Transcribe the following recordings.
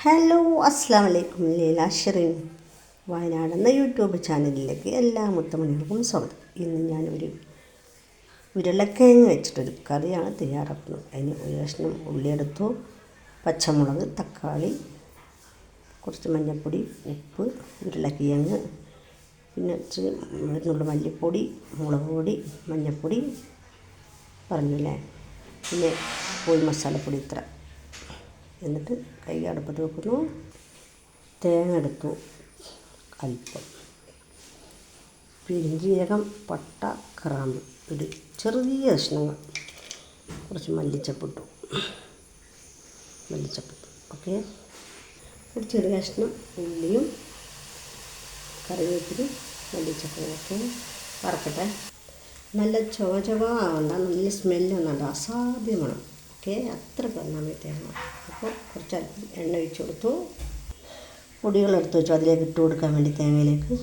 Hello അസ്സാം വലൈക്കും. ലീല ഷെറിൻ വയനാട് എന്ന യൂട്യൂബ് ചാനലിലേക്ക് എല്ലാ മുത്തമണികൾക്കും സ്വാഗതം. ഇന്ന് ഞാനൊരു ഉരുളക്കിഴങ്ങ് വെച്ചിട്ടൊരു കറിയാണ് തയ്യാറാക്കുന്നത്. അതിന് ഒരു കഷ്ണം ഉള്ളിയെടുത്തു, പച്ചമുളക്, തക്കാളി, കുറച്ച് മഞ്ഞൾപ്പൊടി, ഉപ്പ്, ഉരുളക്കിഴങ്ങ്, പിന്നെ നുള്ള മല്ലിപ്പൊടി, മുളക് പൊടി, മഞ്ഞൾപ്പൊടി പറഞ്ഞില്ലേ, പിന്നെ കോഴി മസാലപ്പൊടി ഇത്ര. എന്നിട്ട് കൈ അടുപ്പത്ത് വെക്കുന്നു. തേങ്ങ എടുത്തു, അല്പം പെരുംജീരകം, പട്ട, ഗ്രാമ്പ്, ഒരു ചെറിയ കഷ്ണങ്ങൾ, കുറച്ച് മല്ലിച്ചപ്പ്. ഓക്കെ, ഒരു ചെറിയ കഷ്ണം ഉള്ളിയും കറിവേപ്പിലും മല്ലിച്ചപ്പും ഒക്കെ വറക്കട്ടെ. നല്ല ചുവ നല്ല സ്മെല്ല് വന്നുണ്ട്, അസാധ്യമാണ്. ഓക്കെ, അത്ര പറഞ്ഞാൽ മതി തേങ്ങ. അപ്പോൾ കുറച്ച് എണ്ണ ഒഴിച്ച് കൊടുത്തു, പൊടികളെടുത്ത് വെച്ചു അതിലേക്ക് ഇട്ട് കൊടുക്കാൻ വേണ്ടി. തേങ്ങയിലേക്ക്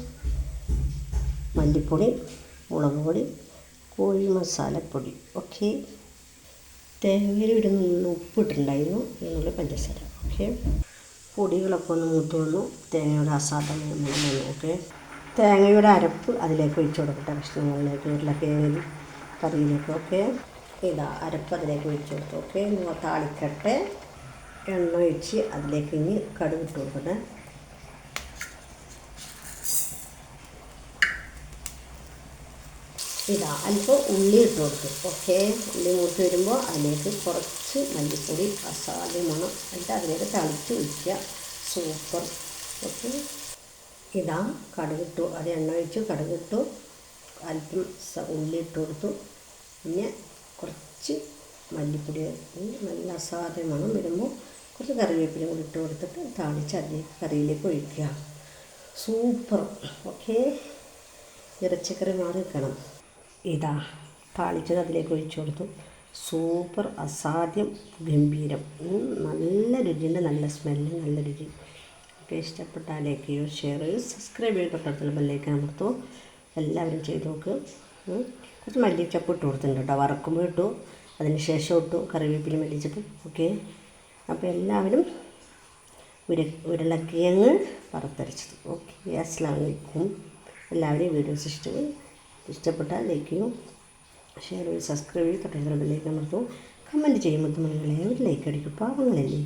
മല്ലിപ്പൊടി, മുളക് പൊടി, കോഴി മസാലപ്പൊടി. ഓക്കെ, തേങ്ങയിൽ ഒരു നുള്ള ഉപ്പിട്ടുണ്ടായിരുന്നു, ഇതിനുള്ള പഞ്ചസാര. ഓക്കെ, പൊടികളൊക്കെ ഒന്ന് മൂത്ത് വന്നു, തേങ്ങയുടെ അസാധ്യമായ മണം വന്നു. ഓക്കെ, തേങ്ങയുടെ അരപ്പ് അതിലേക്ക് ഒഴിച്ച് കൊടുക്കട്ടെ, കഷ്ണങ്ങളിലേക്ക്, ഉരുളക്കിഴങ്ങിൽ കറിയിലേക്ക്. ഓക്കെ, ഇതാ അരപ്പ് അതിലേക്ക് ഒഴിച്ച് കൊടുത്തു. ഓക്കെ, താളിക്കട്ടെ. എണ്ണ ഒഴിച്ച് അതിലേക്ക് ഇനി കടുക് ഇട്ട് കൊടുക്കട്ടെ. ഇതാ അല്പം ഉള്ളി ഇട്ട് കൊടുത്തു. ഓക്കെ, ഉള്ളി മൂത്ത് വരുമ്പോൾ അതിലേക്ക് കുറച്ച് മല്ലിപ്പൊടി, അസാധ്യമാണ്. എന്നിട്ട് അതിലേക്ക് തളിച്ച് ഒഴിക്കുക. സൂപ്പർ. ഓക്കെ, ഇതാ കടുകിട്ടു, അത് എണ്ണ ഒഴിച്ചു, കടുകിട്ടു, അല്പം ഉള്ളി ഇട്ട് കൊടുത്തു, പിന്നെ കുറച്ച് മല്ലിപ്പൊടി, നല്ല അസാധ്യമാണ്. വരുമ്പോൾ കുറച്ച് കറിവേപ്പിലും കൂടി ഇട്ട് കൊടുത്തിട്ട് താളിച്ച് അതിലേക്ക് കറിയിലേക്ക് ഒഴിക്കുക. സൂപ്പർ. ഓക്കെ, ഇറച്ചിക്കറി മാറി വെക്കണം. ഇതാ താളിച്ചത് അതിലേക്ക് ഒഴിച്ചു കൊടുത്തു. സൂപ്പർ, അസാധ്യം, ഗംഭീരം, നല്ല രുചിയുണ്ട്, നല്ല സ്മെല്ല്, നല്ല രുചി. ഓക്കെ, ഇഷ്ടപ്പെട്ടാൽ ലൈക്ക് ചെയ്യൂ, ഷെയർ ചെയ്യൂ, സബ്സ്ക്രൈബ് ചെയ്ത് തൊട്ടടുത്തുള്ള ബെല്ലൈക്കൺ അമർത്തൂ. എല്ലാവരും ചെയ്ത് നോക്ക്. കുറച്ച് മല്ലിച്ചപ്പ് ഇട്ട് കൊടുത്തിട്ടുണ്ട് കേട്ടോ, വറക്കുമ്പോൾ ഇട്ടു, അതിന് ശേഷം ഇട്ടു കറിവേപ്പില, മല്ലിച്ചപ്പ്. ഓക്കെ, അപ്പോൾ എല്ലാവരും ഉരുളക്കിഴങ്ങ് വറുത്തരച്ചത്. ഓക്കെ, അസ്സലാമു അലൈക്കും. എല്ലാവരും വീഡിയോസ് ഇഷ്ടപ്പെട്ടാൽ ലൈക്ക് ചെയ്യും, ഷെയർ ചെയ്യും, സബ്സ്ക്രൈബ് ചെയ്യും, തൊട്ടടുത്തുള്ള ബെല്ലൈക്കൺ അമർത്തൂ. കമൻറ്റ് ചെയ്യും. മുത്തുമണികളെ ഒരു ലൈക്ക് അടിക്കും, പാവങ്ങളല്ലേ.